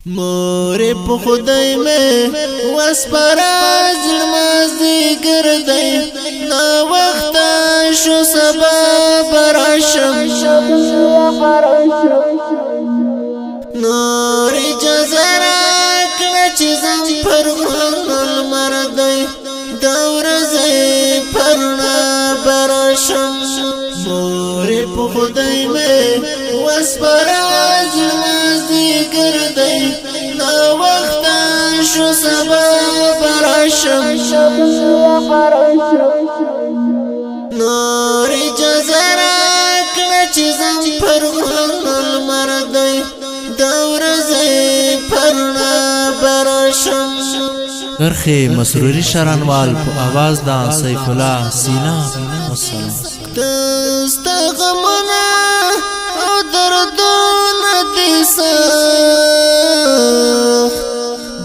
مورې په خدای مې وسپاره زړه مازدی ګرځي نا وخت شو سبا براشم نور اجازه راکړه چې زم پر خپل مردی دا ورځې پرنا براشم مورې په خدای مې وسپاره زړه مازدی ګرځي نا وخت شو سبا براشم نور اجازه راکړه چې زم پر خپل مردی دا ورځې پرنا براشم غرخه مسروری شرنوال په आवाज دا سیف الله سینا والسلام دستا غمنا او دردونه دي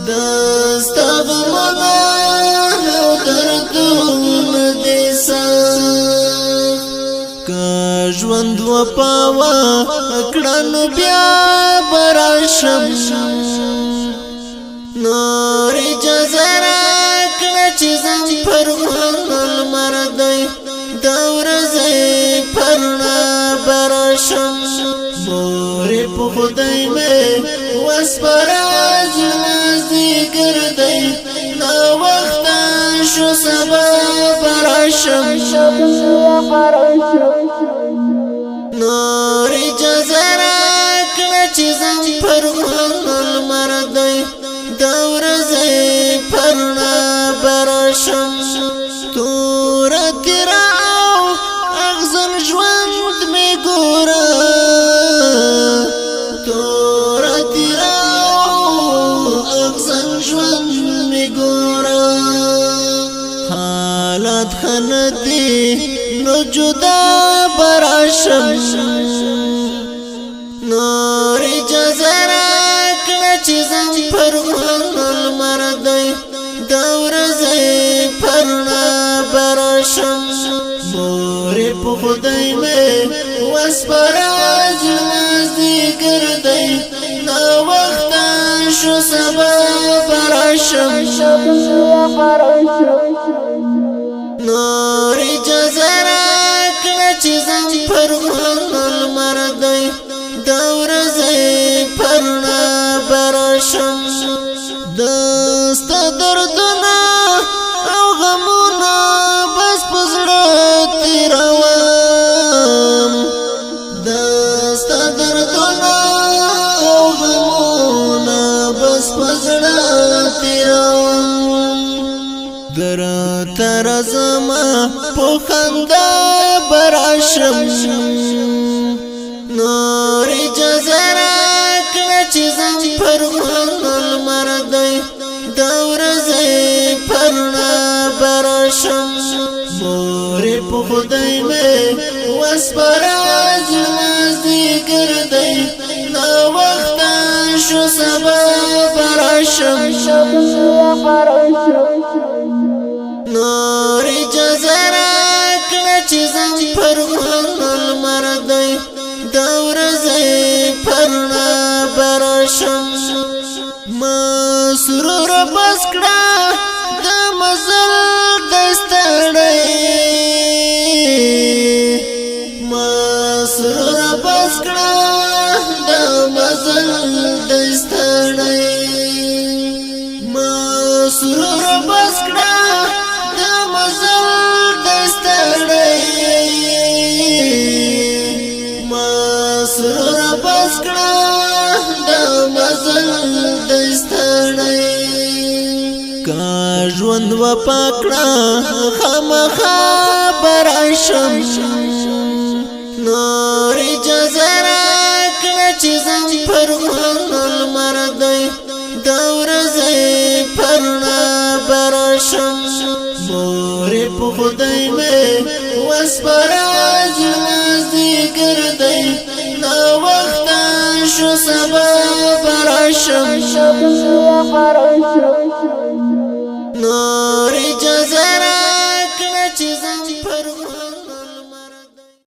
دستا غمنا او دردونه دي که ژوند و پاوا کړنو بیا براشم نور اجازه راکړه چې زم پر خپل مردی دا ورځې پرنا براشم مورې په خدای مې وسپاره زړه مازدی ګرځي نا وخت شو سبا براشم نور اجازه راکړه چې زم پر خپل مردی دا ورځې پرنا براشم تور تیراو اغزن ژوند می ګوره تور تیراو اغزن ژوند می ګوره حالات خندي نو جدا براشم نور اجازه راکړه چې زم پر خپل مردی دا ورځې پرنا براشم مورې په خدای مې وسپاره زړه مازدی ګرځي نا وخت شو سبا براشم نور اجازه راکړه چې زم پر خپل مردی دا ورځې پرنا براشم دستا دردونه او غمونه بس پزړه تیروم دستا دردونه او غمونه بس پزړه تیروم گر تر زما په خندا براشم نور اجازه راکړه چې زم پر خپل مردی دا ورځې پرنا براشم مورې په خدای مې وسپاره زړه مازدی ګرځي نا وخت شو سبا براشم نور اجازه راکړه چې زم پر خپل مردی دا ورځې پرنا براشم مسرور بس کړه د مزل دستړې مسرور بس کړه د مزل دستړې مسرور بس کړه د مزل دستړې مسرور بس کړه د مزل دستړې کا ژوند و پکړه خامخا براشم نور اجازه راکړه چې زم پر خپل مردی دا ورځې پرنا براشم مورې په خدای مې وسپاره زړه مازدی ګرځي نا وخت شو سبا براشم نور اجازه